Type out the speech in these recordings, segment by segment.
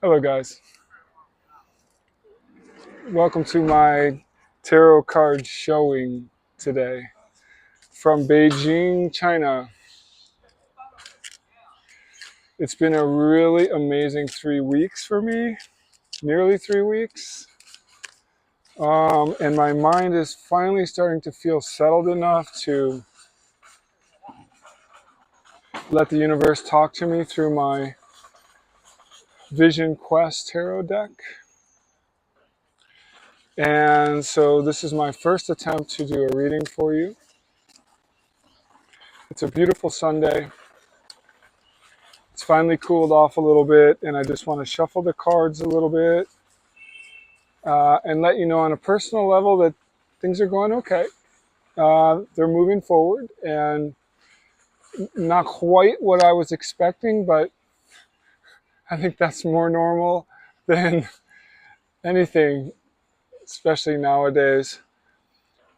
Hello, guys. Welcome to my tarot card showing today from Beijing, China. It's been a really amazing 3 weeks for me, nearly 3 weeks. And my mind is finally starting to feel settled enough to let the universe talk to me through my Vision Quest tarot deck. And so this is my first attempt to do a reading for you. It's a beautiful Sunday. It's finally cooled off a little bit, and I just want to shuffle the cards a little bit and let you know on a personal level that things are going okay. They're moving forward, and not quite what I was expecting, but I think that's more normal than anything, especially nowadays.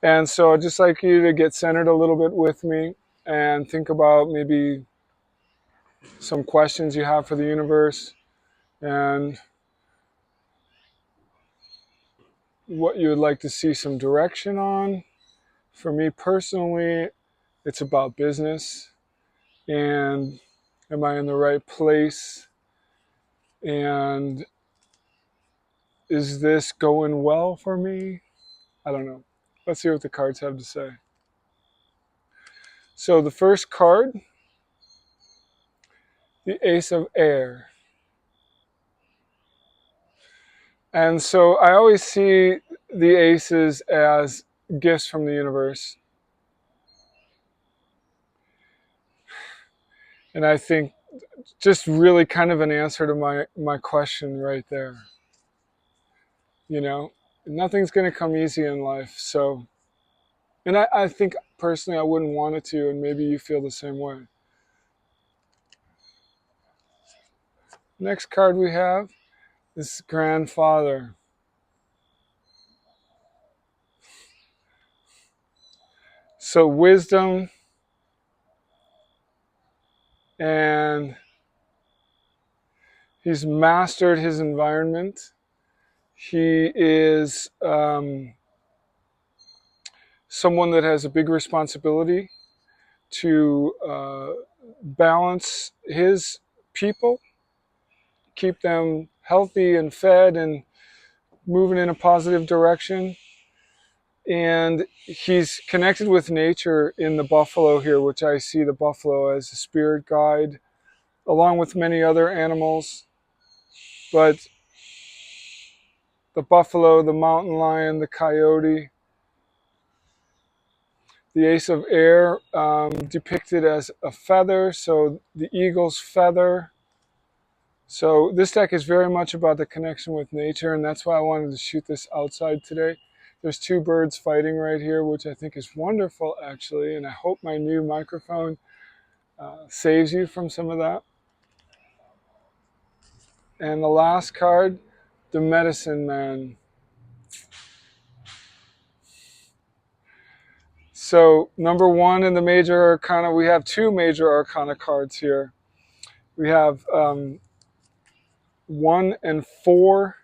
And so I'd just like you to get centered a little bit with me and think about maybe some questions you have for the universe and what you would like to see some direction on. For me personally, it's about business and am I in the right place? And is this going well for me? I don't know. Let's see what the cards have to say. So the first card, the Ace of Air. And so I always see the aces as gifts from the universe. And I think just really kind of an answer to my question right there. You know, nothing's going to come easy in life. So, and I think personally I wouldn't want it to, and maybe you feel the same way. Next card we have is Grandfather. So wisdom and he's mastered his environment. He is someone that has a big responsibility to balance his people, keep them healthy and fed and moving in a positive direction. And he's connected with nature in the buffalo here, which I see the buffalo as a spirit guide, along with many other animals. But the buffalo, the mountain lion, the coyote, the Ace of Air depicted as a feather, so the eagle's feather. So this deck is very much about the connection with nature, and that's why I wanted to shoot this outside today. There's two birds fighting right here, which I think is wonderful, actually, and I hope my new microphone saves you from some of that. And the last card, the Medicine Man. So number one in the major arcana, we have two major arcana cards here. We have 1 and 4,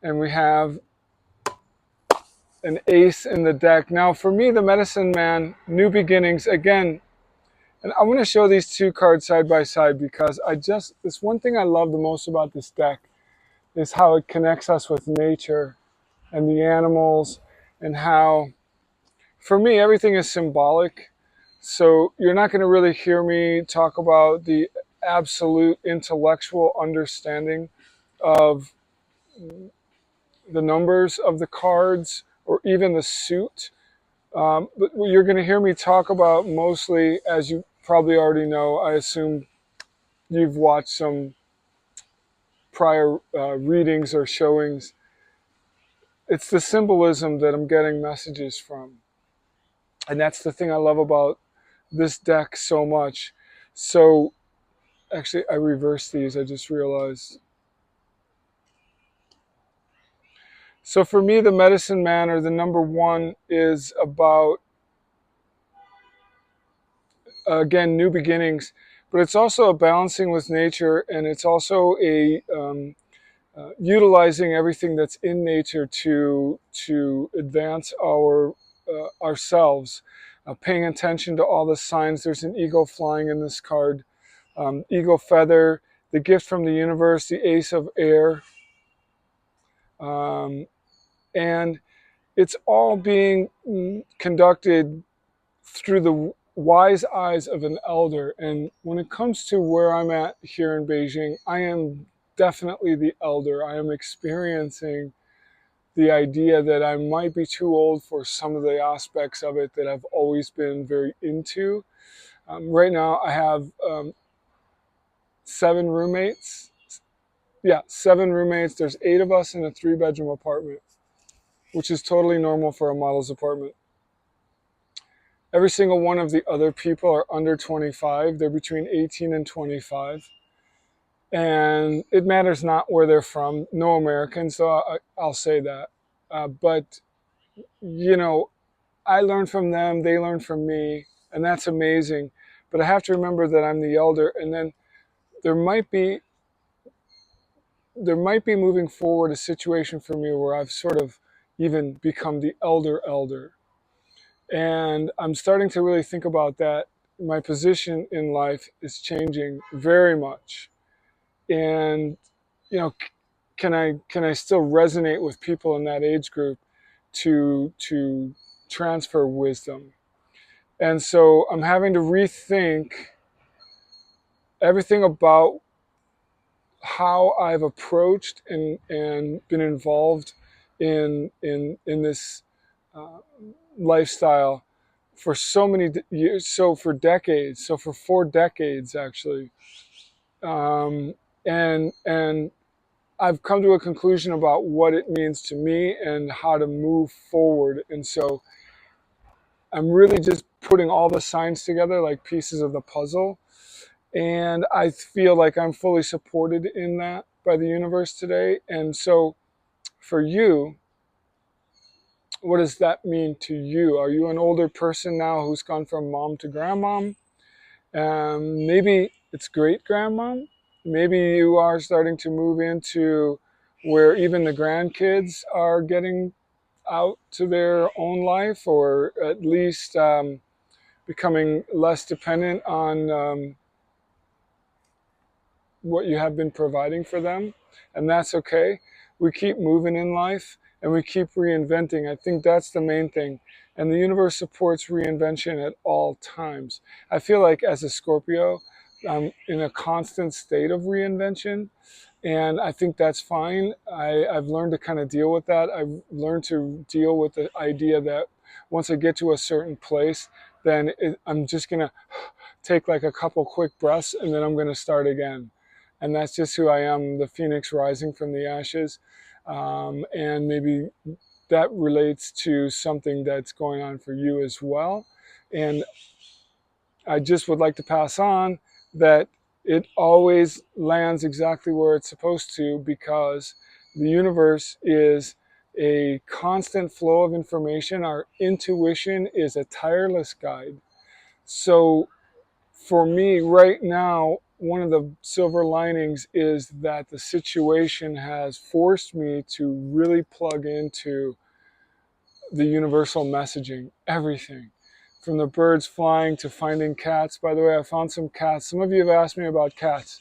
and we have an ace in the deck. Now for me, the Medicine Man, New Beginnings, again, and I want to show these two cards side by side because this one thing I love the most about this deck is how it connects us with nature and the animals, and how, for me, everything is symbolic. So you're not going to really hear me talk about the absolute intellectual understanding of the numbers of the cards or even the suit. But what you're going to hear me talk about mostly, as you probably already know, I assume you've watched some prior readings or showings. It's the symbolism that I'm getting messages from. And that's the thing I love about this deck so much. So actually, I reversed these, I just realized. So for me, the Medicine Man, or the number one, is about, again, new beginnings. but it's also a balancing with nature, and it's also a utilizing everything that's in nature to advance ourselves. Paying attention to all the signs. There's an eagle flying in this card. Eagle feather, the gift from the universe, the ace of air. And it's all being conducted through the wise eyes of an elder. And when it comes to where I'm at here in Beijing, I am definitely the elder. I am experiencing the idea that I might be too old for some of the aspects of it that I've always been very into. Right now I have 7 roommates. Yeah, 7 roommates. There's 8 of us in a 3-bedroom apartment, which is totally normal for a model's apartment. Every single one of the other people are under 25. They're between 18 and 25. And it matters not where they're from. No Americans, so I'll say that. But, you know, I learn from them, they learn from me, and that's amazing. But I have to remember that I'm the elder, and then there might be moving forward a situation for me where I've sort of even become the elder. And I'm starting to really think about that. My position in life is changing very much. And, you know, can I still resonate with people in that age group to transfer wisdom? And so I'm having to rethink everything about how I've approached and been involved in this lifestyle for so many years, so for decades, so for 4 decades actually, and I've come to a conclusion about what it means to me and how to move forward. And so I'm really just putting all the signs together like pieces of the puzzle. And I feel like I'm fully supported in that by the universe today. And so for you, what does that mean to you? Are you an older person now who's gone from mom to grandmom? Maybe it's great grandmom. Maybe you are starting to move into where even the grandkids are getting out to their own life, or at least becoming less dependent on what you have been providing for them. And that's okay. We keep moving in life and we keep reinventing. I think that's the main thing. And the universe supports reinvention at all times. I feel like as a Scorpio, I'm in a constant state of reinvention. And I think that's fine. I've learned to kind of deal with that. I've learned to deal with the idea that once I get to a certain place, then I'm just going to take like a couple quick breaths and then I'm going to start again. And that's just who I am, the phoenix rising from the ashes. And maybe that relates to something that's going on for you as well. And I just would like to pass on that it always lands exactly where it's supposed to, because the universe is a constant flow of information. Our intuition is a tireless guide. So for me right now, one of the silver linings is that the situation has forced me to really plug into the universal messaging, everything. From the birds flying to finding cats. By the way, I found some cats. Some of you have asked me about cats,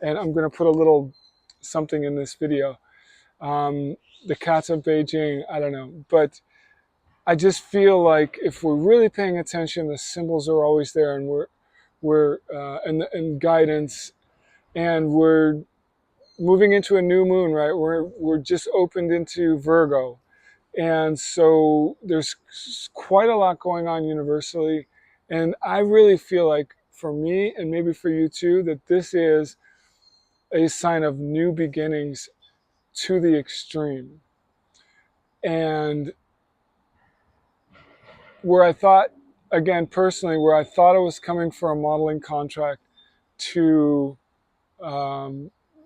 and I'm going to put a little something in this video. The cats of Beijing, I don't know. But I just feel like if we're really paying attention, the symbols are always there, and and guidance, and we're moving into a new moon, right? We're just opened into Virgo. And so there's quite a lot going on universally. And I really feel like for me, and maybe for you too, that this is a sign of new beginnings to the extreme. And where I thought, again, personally, where I thought I was coming for a modeling contract to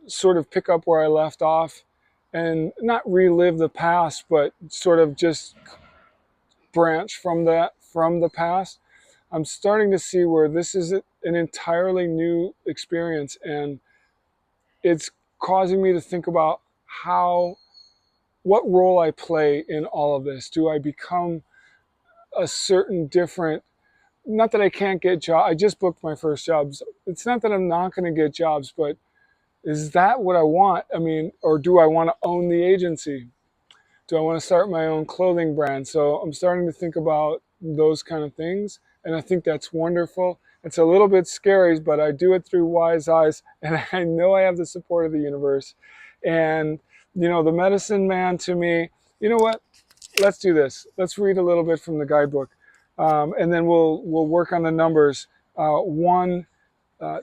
sort of pick up where I left off and not relive the past, but sort of just branch from the past. I'm starting to see where this is an entirely new experience, and it's causing me to think about what role I play in all of this. Do I become a certain different, not that I can't get jobs, I just booked my first jobs. It's not that I'm not going to get jobs, but is that what I want? I mean, or do I want to own the agency? Do I want to start my own clothing brand? So I'm starting to think about those kind of things, and I think that's wonderful. It's a little bit scary, but I do it through wise eyes, and I know I have the support of the universe. And the medicine man, to me, you know what? Let's do this. Let's read a little bit from the guidebook, and then we'll work on the numbers. 1,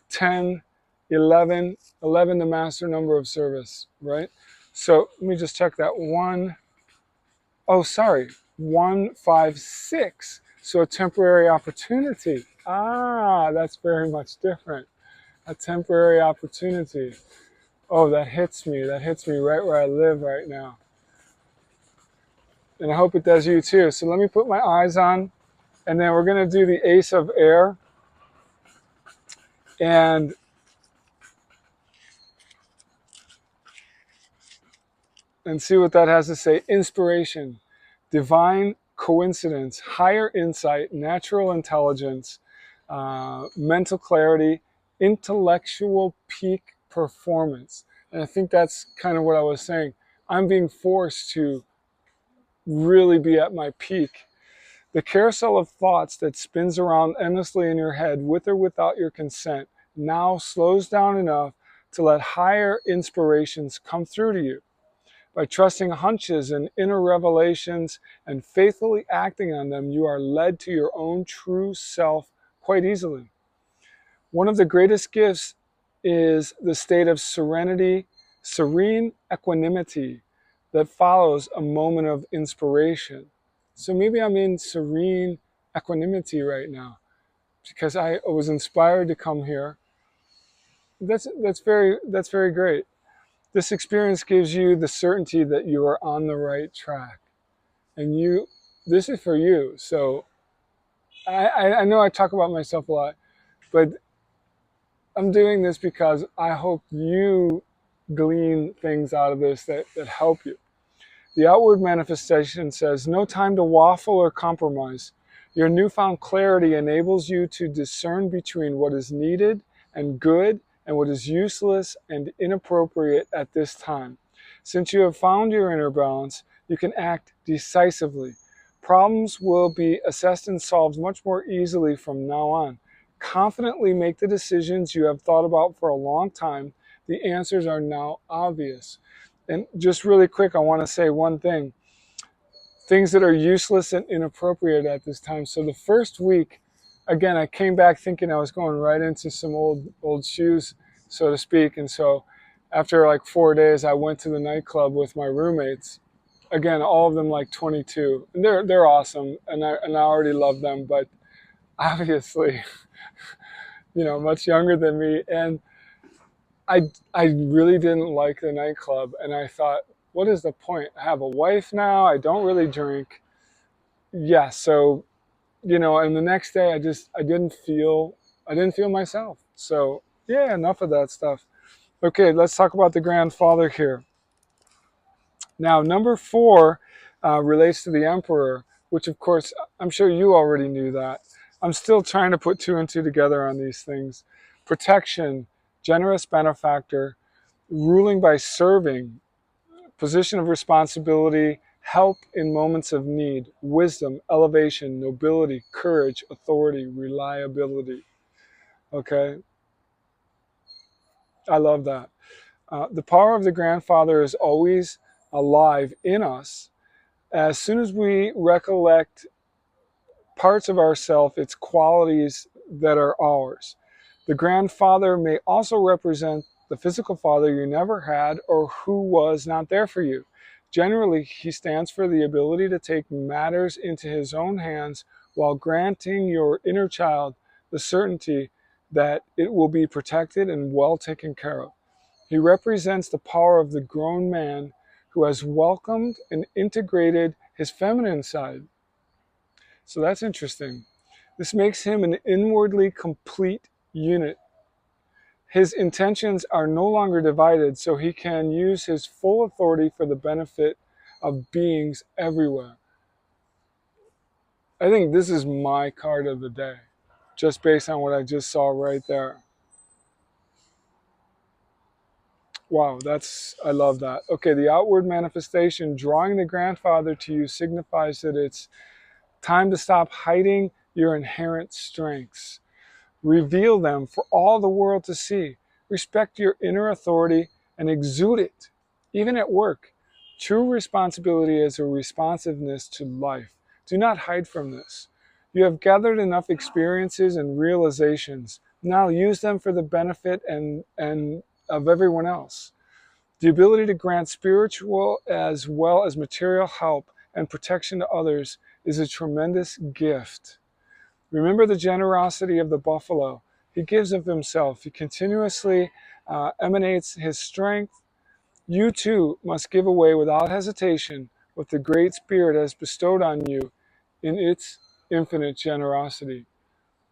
10, 11, 11, the master number of service, right? So let me just check that. 156. So a temporary opportunity. That's very much different. A temporary opportunity. Oh, that hits me. That hits me right where I live right now. And I hope it does you too. So let me put my eyes on, and then we're going to do the Ace of Air. And see what that has to say. Inspiration, divine coincidence, higher insight, natural intelligence, mental clarity, intellectual peak performance. And I think that's kind of what I was saying. I'm being forced to really be at my peak. The carousel of thoughts that spins around endlessly in your head, with or without your consent, now slows down enough to let higher inspirations come through to you. By trusting hunches and inner revelations and faithfully acting on them, you are led to your own true self quite easily. One of the greatest gifts is the state of serenity, serene equanimity that follows a moment of inspiration. So maybe I'm in serene equanimity right now because I was inspired to come here. That's very great. This experience gives you the certainty that you are on the right track, and this is for you. So I know I talk about myself a lot, but I'm doing this because I hope you glean things out of this that help you. The outward manifestation says, no time to waffle or compromise. Your newfound clarity enables you to discern between what is needed and good and what is useless and inappropriate at this time. Since you have found your inner balance, you can act decisively. Problems will be assessed and solved much more easily from now on. Confidently make the decisions you have thought about for a long time. The answers are now obvious. And just really quick, I want to say one thing. Things that are useless and inappropriate at this time. So the first week, again, I came back thinking I was going right into some old shoes, so to speak. And so after like 4 days, I went to the nightclub with my roommates. Again, all of them like 22. And they're awesome, and I already love them, but obviously, much younger than me. And I really didn't like the nightclub, and I thought, what is the point? I have a wife now. I don't really drink. Yeah, so and the next day I didn't feel myself. So yeah, enough of that stuff. Okay, let's talk about the grandfather here. Now, number 4 relates to the emperor, which of course I'm sure you already knew that. I'm still trying to put 2 and 2 together on these things. Protection, generous benefactor, ruling by serving, position of responsibility, help in moments of need, wisdom, elevation, nobility, courage, authority, reliability. Okay, I love that. The power of the grandfather is always alive in us. As soon as we recollect parts of ourself, its qualities that are ours. The grandfather may also represent the physical father you never had or who was not there for you. Generally, he stands for the ability to take matters into his own hands while granting your inner child the certainty that it will be protected and well taken care of. He represents the power of the grown man who has welcomed and integrated his feminine side. So that's interesting. This makes him an inwardly complete unit. His intentions are no longer divided, so he can use his full authority for the benefit of beings everywhere. I think this is my card of the day, just based on what I just saw right there. Wow, I love that. Okay, the outward manifestation, drawing the grandfather to you, signifies that it's time to stop hiding your inherent strengths. Reveal them for all the world to see. Respect your inner authority and exude it, even at work. True responsibility is a responsiveness to life. Do not hide from this. You have gathered enough experiences and realizations. Now use them for the benefit and of everyone else. The ability to grant spiritual as well as material help and protection to others is a tremendous gift. Remember the generosity of the buffalo. He gives of himself. He continuously emanates his strength. You too must give away without hesitation what the Great Spirit has bestowed on you in its infinite generosity.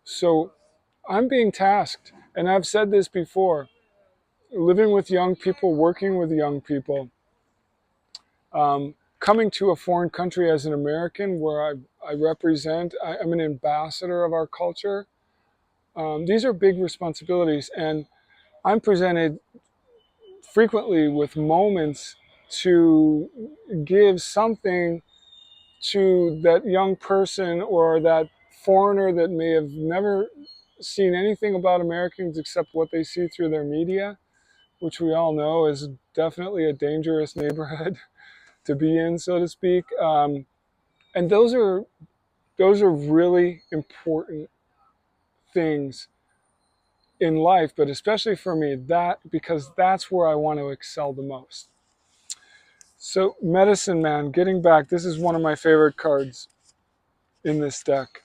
So I'm being tasked, and I've said this before, living with young people, working with young people, coming to a foreign country as an American where I represent, I'm an ambassador of our culture. These are big responsibilities, and I'm presented frequently with moments to give something to that young person or that foreigner that may have never seen anything about Americans except what they see through their media, which we all know is definitely a dangerous neighborhood to be in, so to speak. And those are really important things in life, but especially for me, because that's where I want to excel the most. So, Medicine Man, getting back, this is one of my favorite cards in this deck.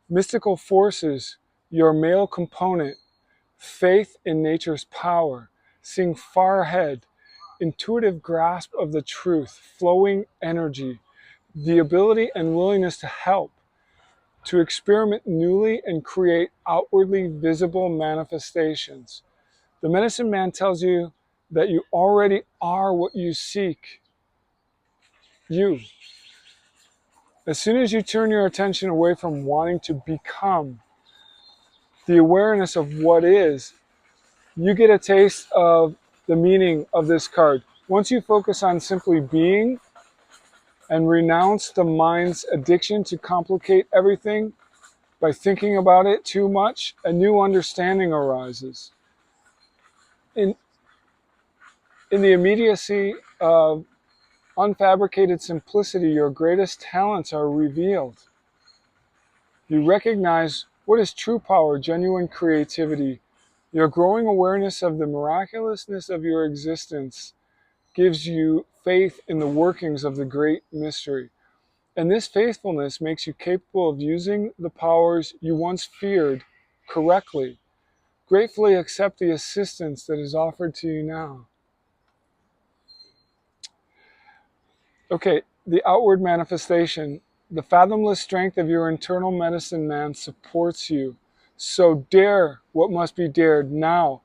Mystical forces, your male component, faith in nature's power, seeing far ahead, intuitive grasp of the truth, flowing energy, the ability and willingness to help, to experiment newly and create outwardly visible manifestations. The Medicine Man tells you that you already are what you seek. You. As soon as you turn your attention away from wanting to become, the awareness of what is, you get a taste of the meaning of this card. Once you focus on simply being and renounce the mind's addiction to complicate everything by thinking about it too much, a new understanding arises. In the immediacy of unfabricated simplicity, your greatest talents are revealed. You recognize what is true power, genuine creativity. Your growing awareness of the miraculousness of your existence gives you faith in the workings of the great mystery. And this faithfulness makes you capable of using the powers you once feared correctly. Gratefully accept the assistance that is offered to you now. Okay, the outward manifestation. The fathomless strength of your internal medicine man supports you. So dare what must be dared now,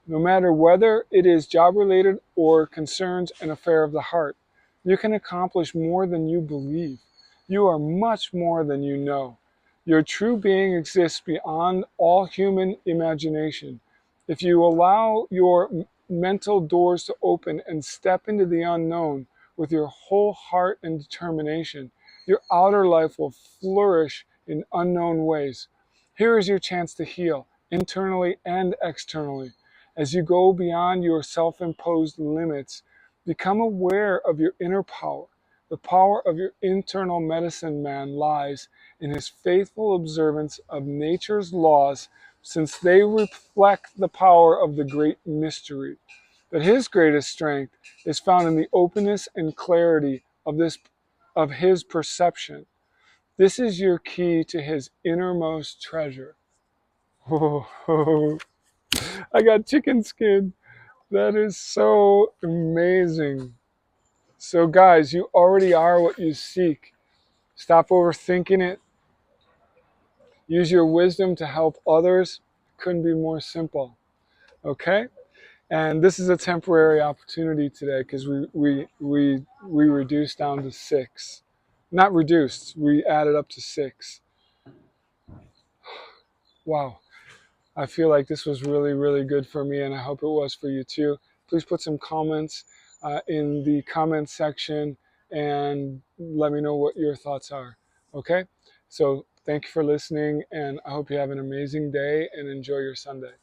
no matter whether it is job-related or concerns an affair of the heart. You can accomplish more than you believe. You are much more than you know. Your true being exists beyond all human imagination. If you allow your mental doors to open and step into the unknown, with your whole heart and determination, your outer life will flourish in unknown ways. Here is your chance to heal, internally and externally. As you go beyond your self-imposed limits, become aware of your inner power. The power of your internal medicine man lies in his faithful observance of nature's laws, since they reflect the power of the great mystery. But his greatest strength is found in the openness and clarity of his perception. This is your key to his innermost treasure. Oh, I got chicken skin. That is so amazing. So guys, you already are what you seek. Stop overthinking it. Use your wisdom to help others. Couldn't be more simple. Okay? And this is a temporary opportunity today because we reduced down to 6. Not reduced, we added up to 6. Wow. I feel like this was really, really good for me, and I hope it was for you too. Please put some comments in the comment section and let me know what your thoughts are. Okay? So thank you for listening, and I hope you have an amazing day and enjoy your Sunday.